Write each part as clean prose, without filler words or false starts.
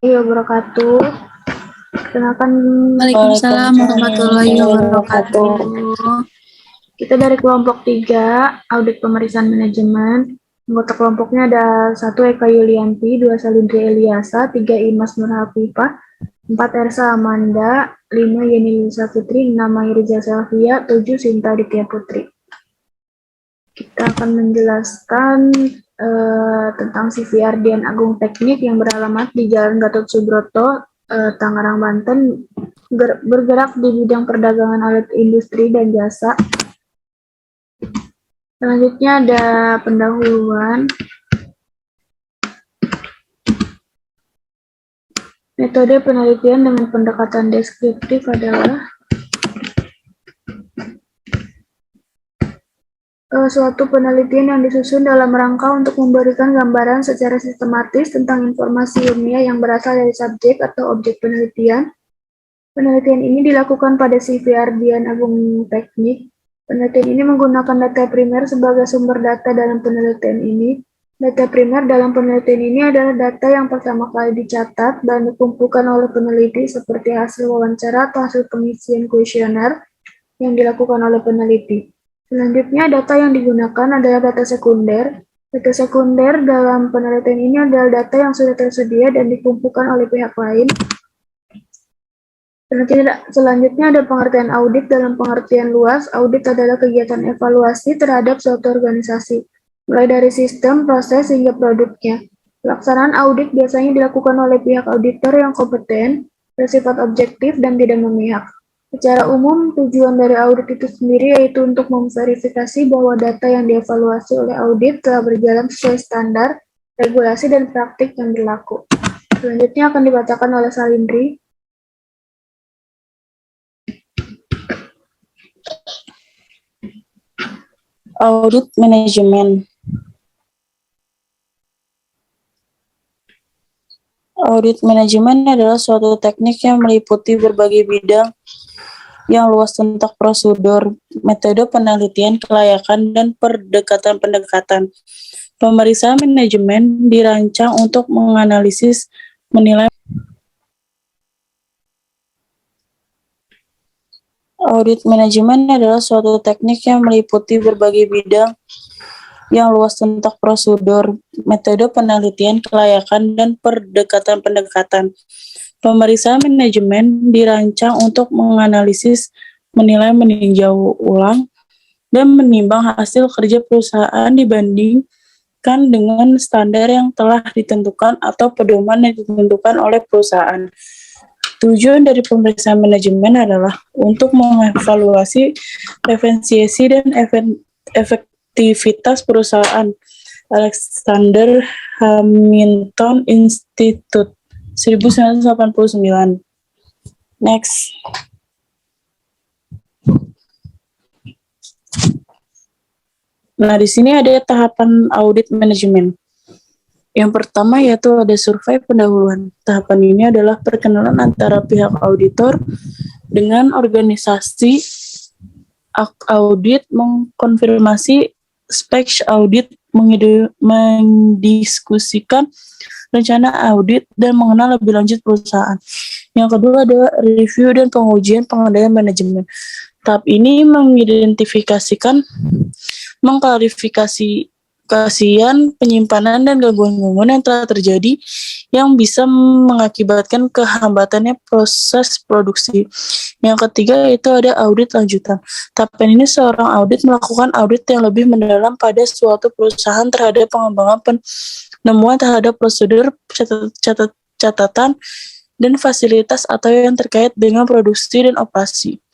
Wabarakatuh. Kenalkan. Waalaikumsalam warahmatullahi wabarakatuh. Kita dari kelompok 3, audit pemeriksaan manajemen. Anggota kelompoknya ada 1 Eka Yulianti, 2 Salindri Eliasa, 3 Imas Nur Hafifah, 4 Ersa Amanda, 5 Yeni Lisa Fitri, 6 Iriza Selvia, 7 Sinta Aditya Putri. Kita akan menjelaskan tentang CV Ardian Agung Teknik yang beralamat di Jalan Gatot Subroto, Tangerang, Banten, bergerak di bidang perdagangan alat industri dan jasa. Selanjutnya ada pendahuluan. Metode penelitian dengan pendekatan deskriptif adalah suatu penelitian yang disusun dalam rangka untuk memberikan gambaran secara sistematis tentang informasi ilmiah yang berasal dari subjek atau objek penelitian. Penelitian ini dilakukan pada CV Ardian Agung Teknik. Penelitian ini menggunakan data primer sebagai sumber data dalam penelitian ini. Data primer dalam penelitian ini adalah data yang pertama kali dicatat dan dikumpulkan oleh peneliti seperti hasil wawancara atau hasil pengisian kuesioner yang dilakukan oleh peneliti. Selanjutnya, data yang digunakan adalah data sekunder. Data sekunder dalam penelitian ini adalah data yang sudah tersedia dan dikumpulkan oleh pihak lain. Selanjutnya ada pengertian audit dalam pengertian luas. Audit adalah kegiatan evaluasi terhadap suatu organisasi, mulai dari sistem, proses, hingga produknya. Pelaksanaan audit biasanya dilakukan oleh pihak auditor yang kompeten, bersifat objektif, dan tidak memihak. Secara umum, tujuan dari audit itu sendiri yaitu untuk memverifikasi bahwa data yang dievaluasi oleh audit telah berjalan sesuai standar, regulasi, dan praktik yang berlaku. Selanjutnya akan dibacakan oleh Salindri. Audit manajemen. Audit manajemen adalah suatu teknik yang meliputi berbagai bidang yang luas tentang prosedur, metode penelitian, kelayakan, dan pendekatan. Pemeriksaan manajemen dirancang untuk menganalisis, menilai. Audit manajemen adalah suatu teknik yang meliputi berbagai bidang yang luas tentang prosedur, metode penelitian, kelayakan, dan pendekatan. Pemeriksaan manajemen dirancang untuk menganalisis, menilai, meninjau ulang, dan menimbang hasil kerja perusahaan dibandingkan dengan standar yang telah ditentukan atau pedoman yang ditentukan oleh perusahaan. Tujuan dari pemeriksaan manajemen adalah untuk mengevaluasi efisiensi dan efektivitas perusahaan. Alexander Hamilton Institute 1989. Next. Nah, di sini ada tahapan audit manajemen. Yang pertama yaitu ada survei pendahuluan. Tahapan ini adalah perkenalan antara pihak auditor dengan organisasi audit, mengkonfirmasi spek audit, mendiskusikan rencana audit, dan mengenal lebih lanjut perusahaan. Yang kedua ada review dan pengujian pengendalian manajemen. Tahap ini mengidentifikasikan, mengklarifikasi penyimpanan dan gangguan-gangguan yang telah terjadi yang bisa mengakibatkan kehambatannya proses produksi. Yang ketiga itu ada audit lanjutan. Tahapan ini seorang audit melakukan audit yang lebih mendalam pada suatu perusahaan terhadap pengembangan penemuan terhadap prosedur, catatan, dan fasilitas atau yang terkait dengan produksi dan operasi.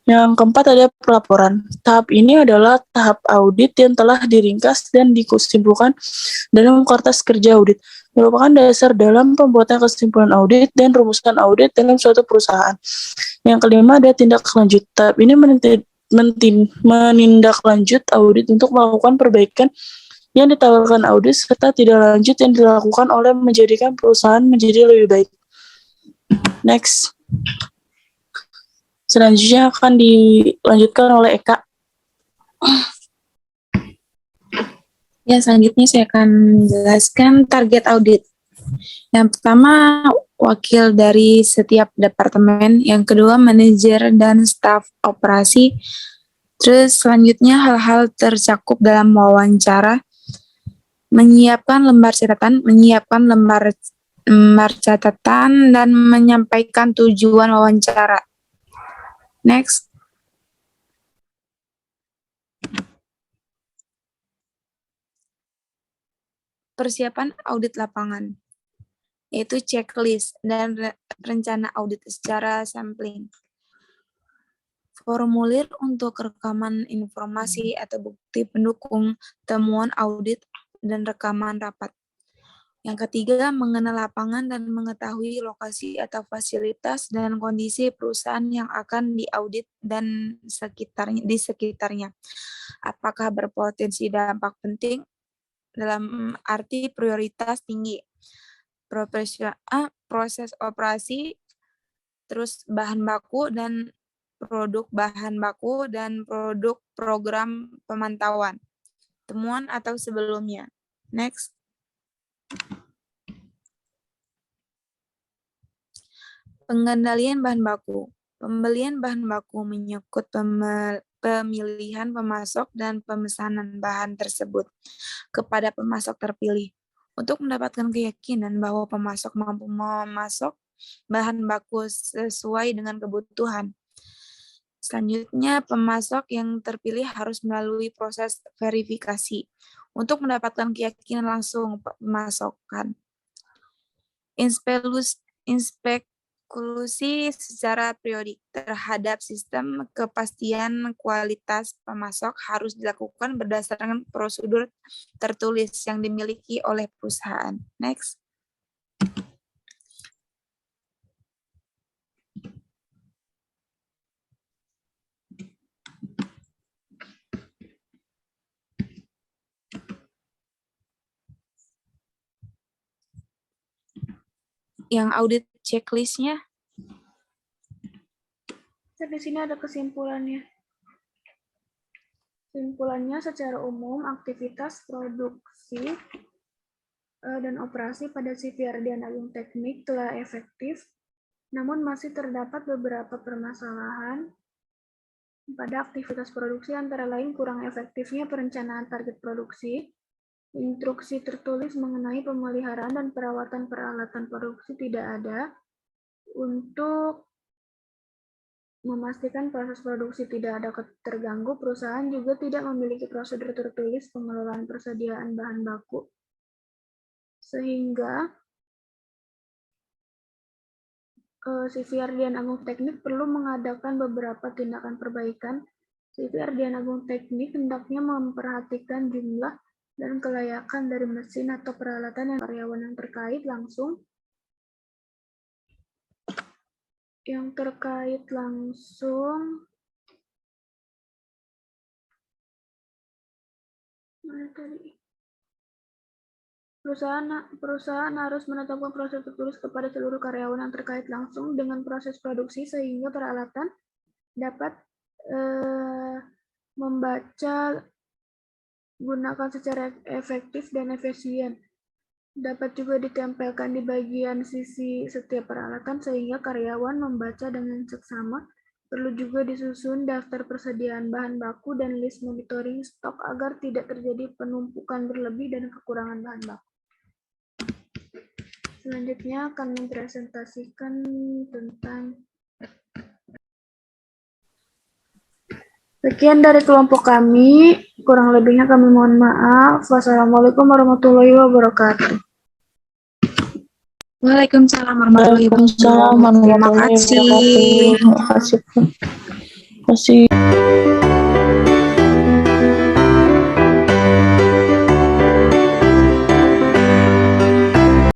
Yang keempat ada pelaporan. Tahap ini adalah tahap audit yang telah diringkas dan disimpulkan dalam kertas kerja audit, merupakan dasar dalam pembuatan kesimpulan audit dan rumusan audit dalam suatu perusahaan. Yang kelima ada tindak lanjut. Tahap ini menindaklanjut audit untuk melakukan perbaikan yang ditawarkan audit serta tidak lanjut yang dilakukan oleh menjadikan perusahaan menjadi lebih baik. Next. Selanjutnya akan dilanjutkan oleh Eka. Ya, selanjutnya saya akan menjelaskan target audit. Yang pertama, wakil dari setiap departemen. Yang kedua, manajer dan staf operasi. Terus selanjutnya hal-hal tercakup dalam wawancara. Menyiapkan lembar catatan, catatan, dan menyampaikan tujuan wawancara. Next. Persiapan audit lapangan, yaitu checklist dan rencana audit secara sampling. Formulir untuk rekaman informasi atau bukti pendukung temuan audit dan rekaman rapat. Yang ketiga, mengenal lapangan dan mengetahui lokasi atau fasilitas dan kondisi perusahaan yang akan diaudit dan di sekitarnya. Apakah berpotensi dampak penting dalam arti prioritas tinggi, proses operasi, terus bahan baku dan produk bahan baku dan produk program pemantauan, temuan atau sebelumnya. Next. Pengendalian bahan baku. Pembelian bahan baku menyangkut pemilihan pemasok dan pemesanan bahan tersebut kepada pemasok terpilih untuk mendapatkan keyakinan bahwa pemasok mampu memasok bahan baku sesuai dengan kebutuhan. Selanjutnya, pemasok yang terpilih harus melalui proses verifikasi untuk mendapatkan keyakinan langsung pemasokan. Inspeksi secara periodik terhadap sistem kepastian kualitas pemasok harus dilakukan berdasarkan prosedur tertulis yang dimiliki oleh perusahaan. Next. Yang audit checklist-nya. Di sini ada kesimpulannya. Kesimpulannya secara umum aktivitas produksi dan operasi pada CVR Dian Agung Teknik telah efektif, namun masih terdapat beberapa permasalahan pada aktivitas produksi, antara lain kurang efektifnya perencanaan target produksi, instruksi tertulis mengenai pemeliharaan dan perawatan peralatan produksi tidak ada. Untuk memastikan proses produksi tidak ada terganggu, perusahaan juga tidak memiliki prosedur tertulis pengelolaan persediaan bahan baku, sehingga CVR Dian Agung Teknik perlu mengadakan beberapa tindakan perbaikan. CVR Dian Agung Teknik hendaknya memperhatikan jumlah dan kelayakan dari mesin atau peralatan yang karyawan yang terkait langsung. Perusahaan harus menetapkan proses tertulis kepada seluruh karyawan yang terkait langsung dengan proses produksi sehingga peralatan dapat membaca gunakan secara efektif dan efisien. Dapat juga ditempelkan di bagian sisi setiap peralatan sehingga karyawan membaca dengan seksama. Perlu juga disusun daftar persediaan bahan baku dan list monitoring stok agar tidak terjadi penumpukan berlebih dan kekurangan bahan baku. Selanjutnya akan mempresentasikan tentang sekian dari kelompok kami, kurang lebihnya kami mohon maaf. Wassalamualaikum warahmatullahi wabarakatuh. Waalaikumsalam warahmatullahi wabarakatuh. Terima kasih. Terima kasih.